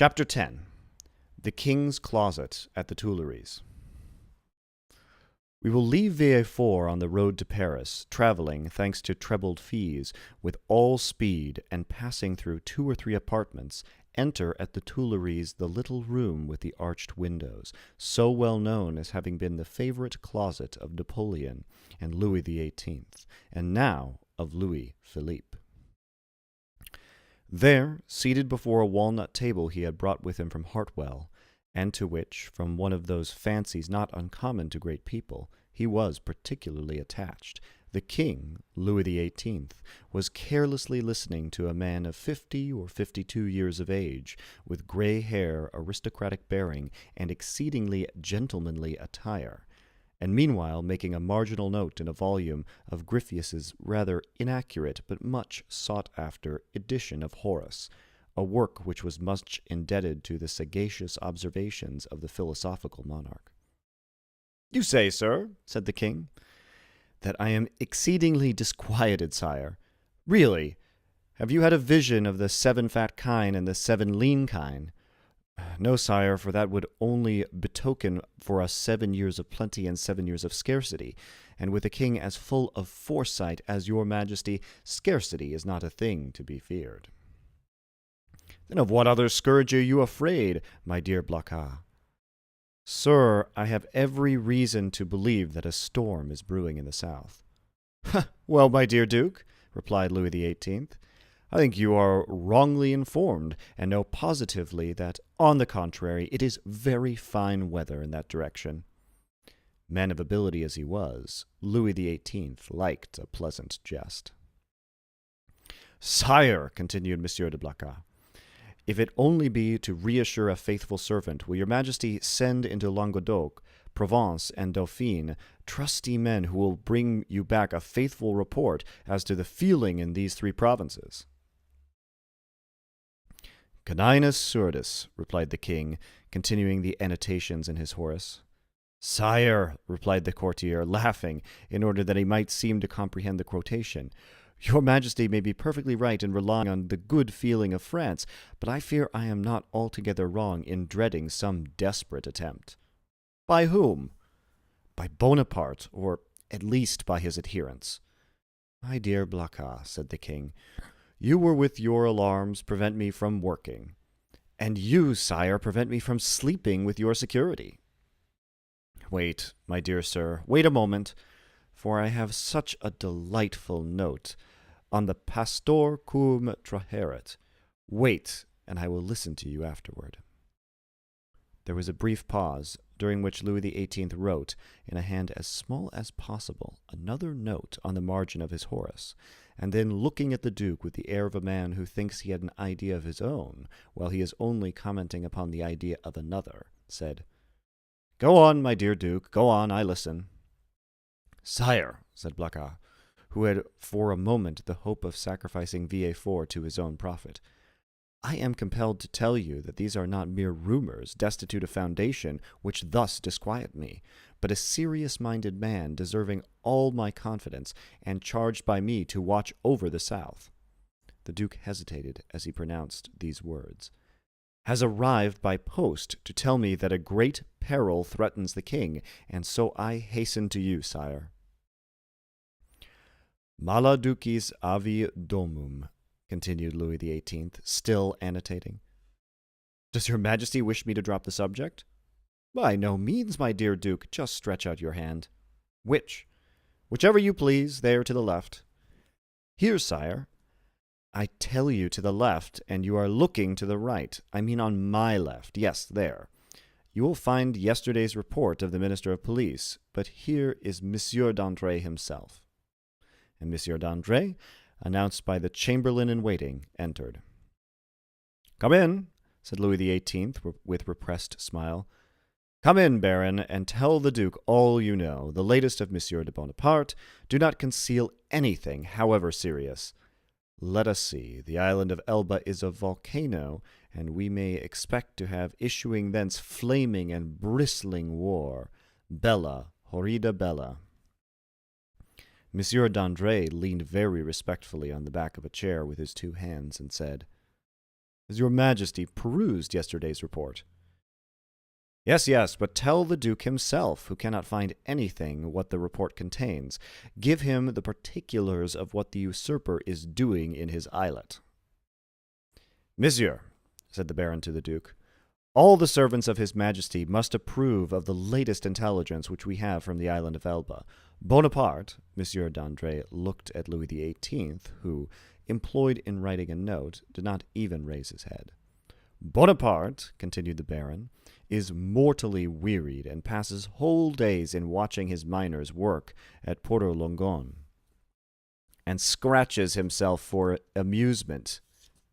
Chapter 10. The King's Closet at the Tuileries. We will leave Villefort on the road to Paris, traveling, thanks to trebled fees, with all speed, and passing through 2 or 3 apartments, enter at the Tuileries the little room with the arched windows, so well known as having been the favorite closet of Napoleon and Louis XVIII, and now of Louis Philippe. There, seated before a walnut table he had brought with him from Hartwell, and to which, from one of those fancies not uncommon to great people, he was particularly attached, the king, Louis XVIII, was carelessly listening to a man of 50 or 52 years of age, with grey hair, aristocratic bearing, and exceedingly gentlemanly attire, and meanwhile making a marginal note in a volume of Griffius's rather inaccurate but much sought-after edition of Horace, a work which was much indebted to the sagacious observations of the philosophical monarch. "You say, sir," said the king, "that I am exceedingly disquieted, sire. Really, have you had a vision of the 7 fat kine and the 7 lean kine? No, sire, for that would only betoken for us 7 years of plenty and 7 years of scarcity, and with a king as full of foresight as your majesty, scarcity is not a thing to be feared." "Then of what other scourge are you afraid, my dear Blacas?" "Sir, I have every reason to believe that a storm is brewing in the south." "Well, my dear Duke," replied Louis XVIII, "I think you are wrongly informed, and know positively that, on the contrary, it is very fine weather in that direction." Man of ability as he was, Louis XVIII liked a pleasant jest. "Sire," continued Monsieur de Blacas, "if it only be to reassure a faithful servant, will your majesty send into Languedoc, Provence, and Dauphine trusty men who will bring you back a faithful report as to the feeling in these 3 provinces?" "Caninus surdis," replied the king, continuing the annotations in his Horace. "Sire," replied the courtier, laughing, in order that he might seem to comprehend the quotation, "your majesty may be perfectly right in relying on the good feeling of France, but I fear I am not altogether wrong in dreading some desperate attempt." "By whom?" "By Bonaparte, or at least by his adherents." "My dear Blacas," said the king, "you were with your alarms prevent me from working, and you, sire, prevent me from sleeping with your security." "Wait, my dear sir, wait a moment, for I have such a delightful note on the pastor cum traheret. Wait, and I will listen to you afterward." There was a brief pause, during which Louis XVIII wrote, in a hand as small as possible, another note on the margin of his Horace, and then, looking at the Duke with the air of a man who thinks he had an idea of his own, while he is only commenting upon the idea of another, said, "Go on, my dear Duke, go on, I listen." "Sire," said Blacas, who had for a moment the hope of sacrificing Villefort to his own profit, "I am compelled to tell you that these are not mere rumors, destitute of foundation, which thus disquiet me, but a serious-minded man, deserving all my confidence, and charged by me to watch over the south." The Duke hesitated as he pronounced these words. "Has arrived by post to tell me that a great peril threatens the king, and so I hasten to you, sire." "Mala ducis avi domum," continued Louis XVIII, still annotating. "Does your majesty wish me to drop the subject?" "By no means, my dear Duke. Just stretch out your hand." "Which?" "Whichever you please, there to the left." "Here, sire." "I tell you to the left, and you are looking to the right. I mean on my left. Yes, there. You will find yesterday's report of the Minister of Police, but here is Monsieur d'André himself." And Monsieur d'André, announced by the chamberlain-in-waiting, entered. "Come in," said Louis XVIII with repressed smile. "Come in, Baron, and tell the Duke all you know, the latest of Monsieur de Bonaparte. Do not conceal anything, however serious. Let us see, the island of Elba is a volcano, and we may expect to have issuing thence flaming and bristling war. Bella, horrida bella." Monsieur d'André leaned very respectfully on the back of a chair with his 2 hands and said, Has your Majesty perused yesterday's report? Yes, but tell the Duke himself, who cannot find anything what the report contains. Give him the particulars of what the usurper is doing in his islet. Monsieur, said the Baron to the Duke, all the servants of his Majesty must approve of the latest intelligence which we have from the island of Elba. Bonaparte, Monsieur d'André looked at Louis XVIII, who, employed in writing a note, did not even raise his head. Bonaparte, continued the Baron, is mortally wearied and passes whole days in watching his miners work at Porto Longon, and scratches himself for amusement,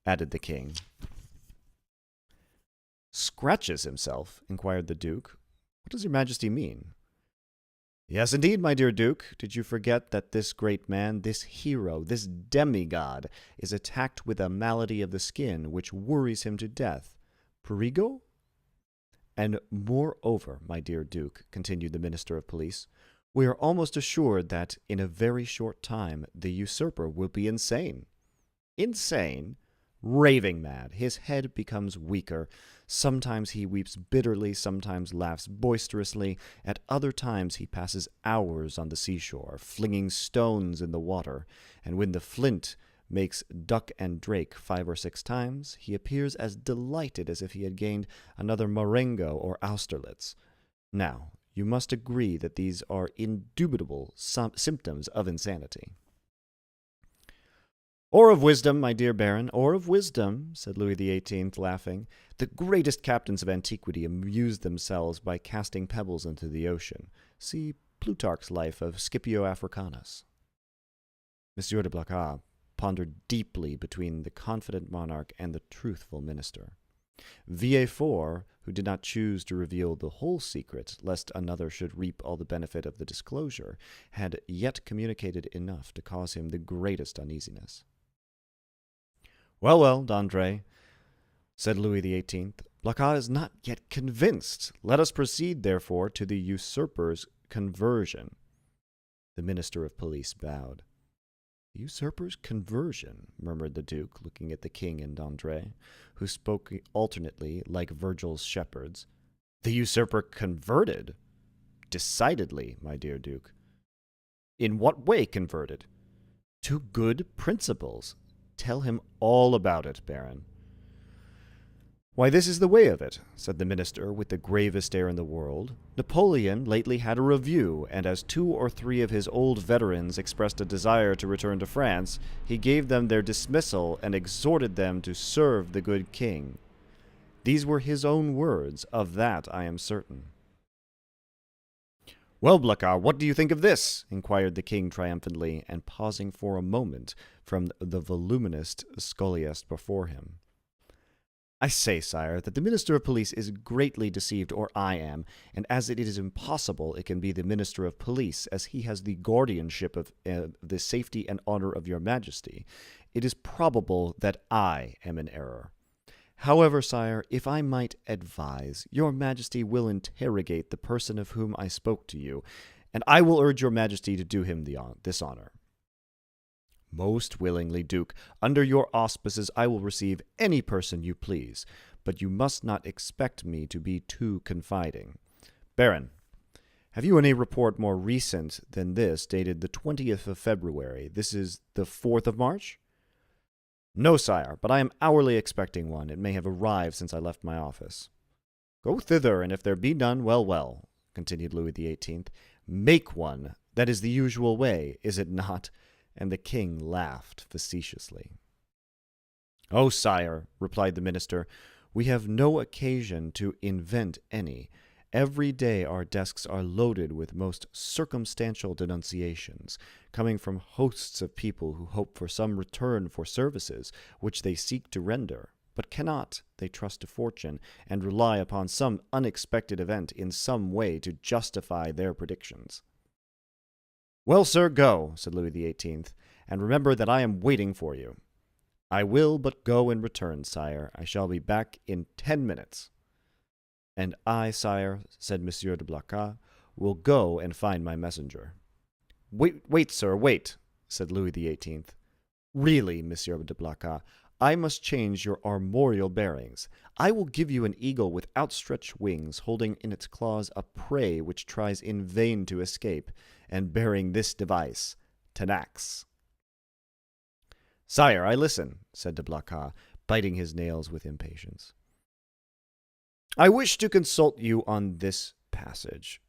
added the king. Scratches himself? Inquired the Duke. What does your Majesty mean? Yes, indeed, my dear Duke. Did you forget that this great man, this hero, this demigod, is attacked with a malady of the skin which worries him to death? Perigo? And moreover, my dear Duke, continued the Minister of Police, we are almost assured that in a very short time the usurper will be insane. Insane? Raving mad. His head becomes weaker. Sometimes he weeps bitterly, sometimes laughs boisterously. At other times he passes hours on the seashore, flinging stones in the water, and when the flint makes duck and drake 5 or 6 times, he appears as delighted as if he had gained another Marengo or Austerlitz. Now, you must agree that these are indubitable symptoms of insanity. Or of wisdom, my dear Baron, or of wisdom, said Louis XVIII, laughing. The greatest captains of antiquity amused themselves by casting pebbles into the ocean. See Plutarch's life of Scipio Africanus. Monsieur de Blacas pondered deeply between the confident monarch and the truthful minister. Villefort, who did not choose to reveal the whole secret, lest another should reap all the benefit of the disclosure, had yet communicated enough to cause him the greatest uneasiness. Well, d'André, said Louis XVIII, Blacas is not yet convinced. Let us proceed, therefore, to the usurper's conversion. The Minister of Police bowed. The usurper's conversion, murmured the Duke, looking at the king and d'André, who spoke alternately like Virgil's shepherds. The usurper converted? Decidedly, my dear Duke. In what way converted? To good principles. Tell him all about it, Baron. Why, this is the way of it, said the minister with the gravest air in the world. Napoleon lately had a review, and as 2 or 3 of his old veterans expressed a desire to return to France, he gave them their dismissal and exhorted them to serve the good king. These were his own words, of that I am certain. Well, Blacas, what do you think of this? Inquired the king triumphantly, and pausing for a moment from the voluminous scholiast before him. I say, sire, that the Minister of Police is greatly deceived, or I am, and as it is impossible it can be the Minister of Police, as he has the guardianship of the safety and honor of your Majesty, it is probable that I am in error. However, sire, if I might advise, your Majesty will interrogate the person of whom I spoke to you, and I will urge your Majesty to do him this honor. Most willingly, Duke. Under your auspices I will receive any person you please, but you must not expect me to be too confiding. Baron, have you any report more recent than this, dated the 20th of February? This is the 4th of March? No, sire, but I am hourly expecting one. It may have arrived since I left my office. Go thither, and if there be none, well, continued Louis XVIII. Make one. That is the usual way, is it not? And the king laughed facetiously. Oh, sire, replied the minister, we have no occasion to invent any. Every day our desks are loaded with most circumstantial denunciations, coming from hosts of people who hope for some return for services which they seek to render, but cannot. They trust to fortune, and rely upon some unexpected event in some way to justify their predictions. Well, sir, go, said Louis XVIII, and remember that I am waiting for you. I will but go and return, sire. I shall be back in 10 minutes. And I, sire, said Monsieur de Blacas, will go and find my messenger. Wait, sir, wait, said Louis XVIII. Really, Monsieur de Blacas, I must change your armorial bearings. I will give you an eagle with outstretched wings, holding in its claws a prey which tries in vain to escape, and bearing this device, Tenax. Sire, I listen, said de Blacas, biting his nails with impatience. I wish to consult you on this passage.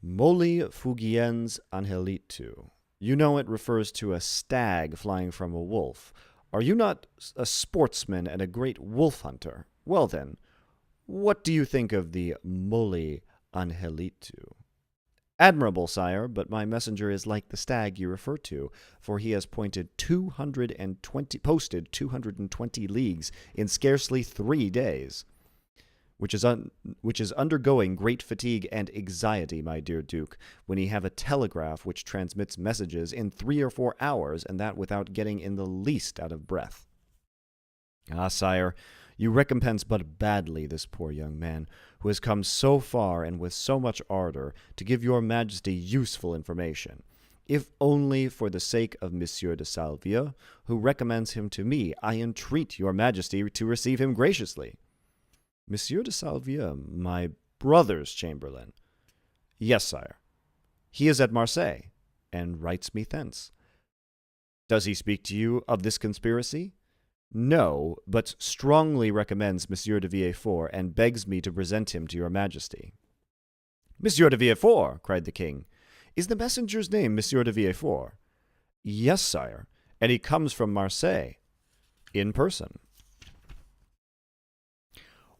Molli fugiens angelitu. You know it refers to a stag flying from a wolf. Are you not a sportsman and a great wolf hunter? Well then, what do you think of the Molli angelitu? Admirable, sire, but my messenger is like the stag you refer to, for he has posted 220 leagues in scarcely 3 days, which is undergoing great fatigue and anxiety, my dear Duke, when he have a telegraph which transmits messages in 3 or 4 hours, and that without getting in the least out of breath. Ah, sire, you recompense but badly this poor young man, who has come so far and with so much ardor to give your majesty useful information, if only for the sake of Monsieur de Salvia, who recommends him to me. I entreat your majesty to receive him graciously. Monsieur de Salvia, my brother's chamberlain. Yes, sire. He is at Marseille, and writes me thence. Does he speak to you of this conspiracy? No, but strongly recommends Monsieur de Villefort, and begs me to present him to your majesty. Monsieur de Villefort, cried the king. Is the messenger's name Monsieur de Villefort? Yes, sire, and he comes from Marseille, in person.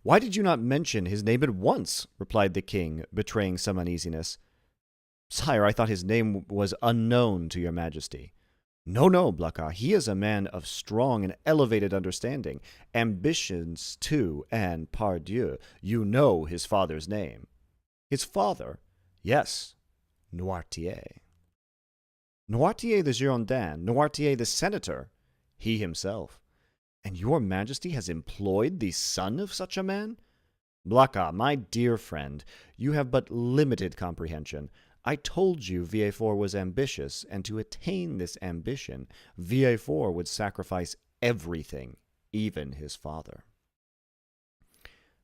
Why did you not mention his name at once? Replied the king, betraying some uneasiness. Sire, I thought his name was unknown to your majesty. No, Blacas, he is a man of strong and elevated understanding, ambitions too, and, pardieu, you know his father's name. His father? Yes, Noirtier. Noirtier the Girondin, Noirtier the senator, he himself. And your majesty has employed the son of such a man? Blacas, my dear friend, you have but limited comprehension. I told you Villefort was ambitious, and to attain this ambition, Villefort would sacrifice everything, even his father.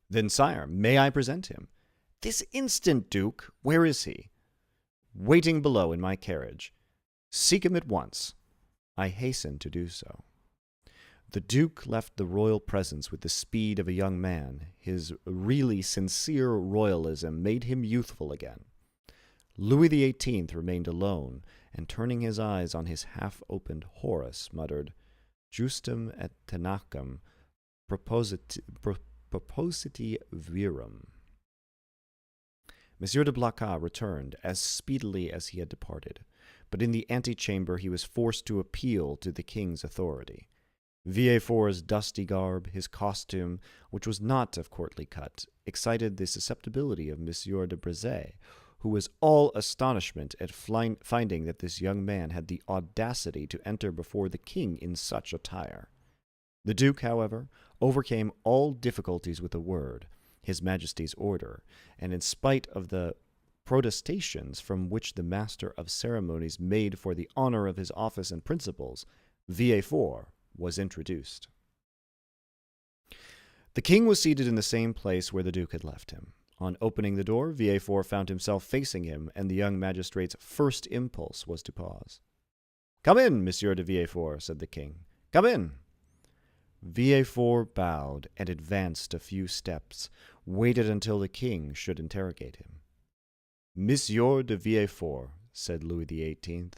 Then, sire, may I present him? This instant, Duke. Where is he? Waiting below in my carriage. Seek him at once. I hasten to do so. The Duke left the royal presence with the speed of a young man. His really sincere royalism made him youthful again. Louis XVIII remained alone, and turning his eyes on his half-opened Horace, muttered, Justum et tenacem propositi virum. Monsieur de Blacas returned as speedily as he had departed, but in the antechamber he was forced to appeal to the king's authority. Villefort's dusty garb, his costume, which was not of courtly cut, excited the susceptibility of Monsieur de Brezé, who was all astonishment at finding that this young man had the audacity to enter before the king in such attire. The Duke, however, overcame all difficulties with a word, His Majesty's order, and in spite of the protestations from which the master of ceremonies made for the honor of his office and principles, Villefort was introduced. The king was seated in the same place where the Duke had left him. On opening the door, Villefort found himself facing him, and the young magistrate's first impulse was to pause. "Come in, Monsieur de Villefort," said the king. "Come in." Villefort bowed and advanced a few steps, waited until the king should interrogate him. "Monsieur de Villefort," said Louis XVIII,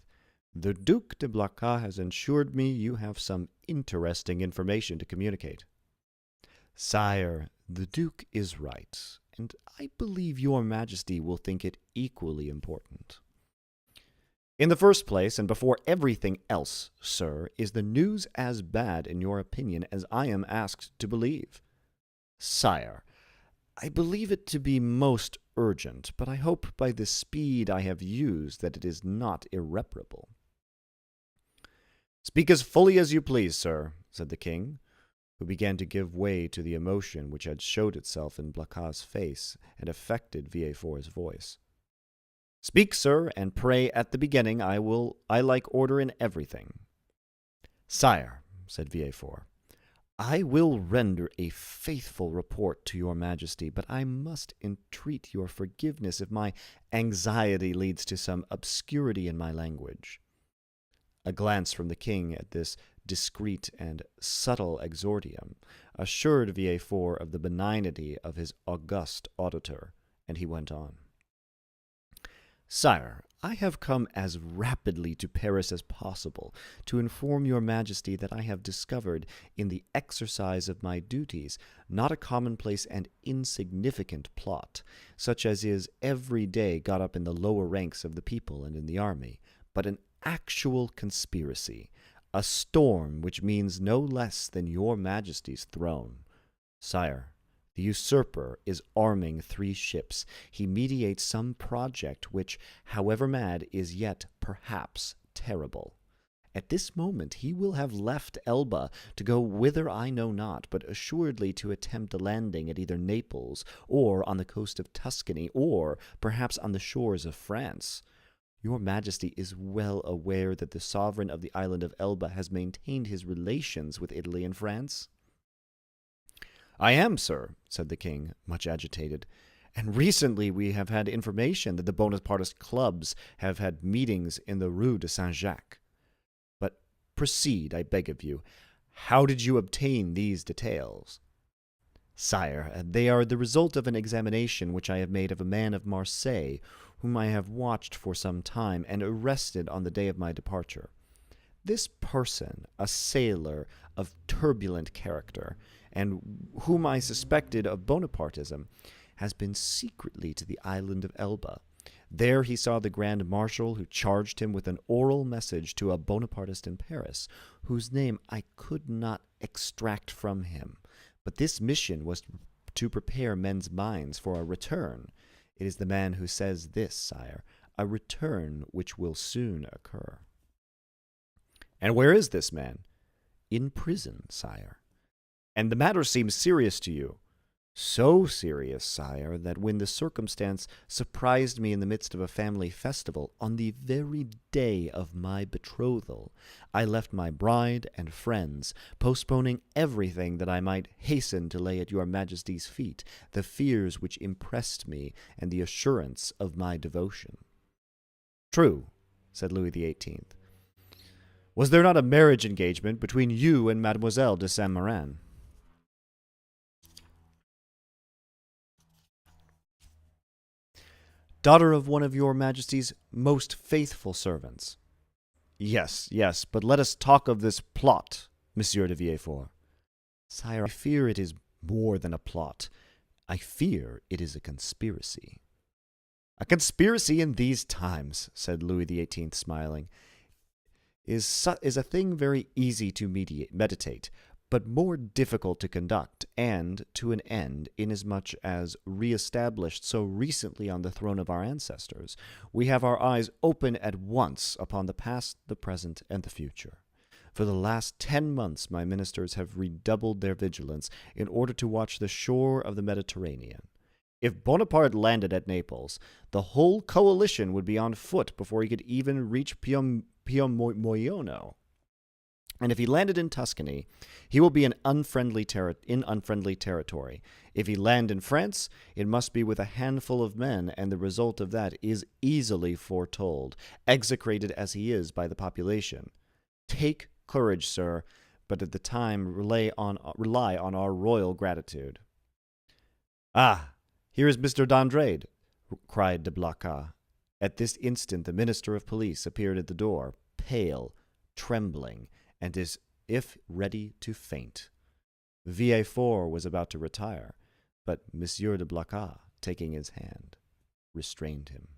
"the Duc de Blacas has assured me you have some interesting information to communicate." "Sire, the Duke is right, and I believe your Majesty will think it equally important. In the first place, and before everything else, sir, is the news as bad in your opinion as I am asked to believe?" "Sire, I believe it to be most urgent, but I hope by the speed I have used that it is not irreparable." "Speak as fully as you please, sir," said the king, who began to give way to the emotion which had showed itself in Blacas's face and affected Villefort's voice. "Speak, sir, and pray at the beginning. I like order in everything." "Sire," said Villefort, I will render a faithful report to your majesty, but I must entreat your forgiveness if my anxiety leads to some obscurity in my language. A glance from the king at this discreet and subtle exordium assured Villefort of the benignity of his august auditor, and he went on. Sire, I have come as rapidly to Paris as possible to inform your majesty that I have discovered in the exercise of my duties not a commonplace and insignificant plot, such as is every day got up in the lower ranks of the people and in the army, but an actual conspiracy, a storm which means no less than your majesty's throne. Sire, the usurper is arming 3 ships. He meditates some project which, however mad, is yet perhaps terrible. At this moment he will have left Elba to go whither I know not, but assuredly to attempt a landing at either Naples, or on the coast of Tuscany, or perhaps on the shores of France. Your majesty is well aware that the sovereign of the island of Elba has maintained his relations with Italy and France. I am, sir, said the king, much agitated, and recently we have had information that the Bonapartist clubs have had meetings in the Rue de Saint-Jacques. But proceed, I beg of you. How did you obtain these details? Sire, they are the result of an examination which I have made of a man of Marseille, whom I have watched for some time and arrested on the day of my departure. This person, a sailor of turbulent character, and whom I suspected of Bonapartism, has been secretly to the island of Elba. There he saw the Grand Marshal, who charged him with an oral message to a Bonapartist in Paris, whose name I could not extract from him. But this mission was to prepare men's minds for a return. It is the man who says this, sire, a return which will soon occur. And where is this man? In prison, sire. And the matter seems serious to you. So serious, sire, that when the circumstance surprised me in the midst of a family festival, on the very day of my betrothal, I left my bride and friends, postponing everything that I might hasten to lay at your majesty's feet the fears which impressed me and the assurance of my devotion. True, said Louis XVIII. Was there not a marriage engagement between you and Mademoiselle de Saint-Méran? Daughter of one of your majesty's most faithful servants. Yes, yes, but let us talk of this plot, Monsieur de Villefort. Sire, I fear it is more than a plot. I fear it is a conspiracy. A conspiracy in these times, said Louis XVIII, smiling, is a thing very easy to meditate, but more difficult to conduct, and to an end, inasmuch as, re-established so recently on the throne of our ancestors, we have our eyes open at once upon the past, the present, and the future. For the last 10 months my ministers have redoubled their vigilance in order to watch the shore of the Mediterranean. If Bonaparte landed at Naples, the whole coalition would be on foot before he could even reach Piombino. And if he landed in Tuscany, he will be in unfriendly territory. If he land in France, it must be with a handful of men, and the result of that is easily foretold, execrated as he is by the population. Take courage, sir, but at the time rely on our royal gratitude. Ah, here is Mr. d'Andrade, cried de Blacas. At this instant the minister of police appeared at the door, pale, trembling, and as if ready to faint. Villefort was about to retire, but Monsieur de Blacas, taking his hand, restrained him.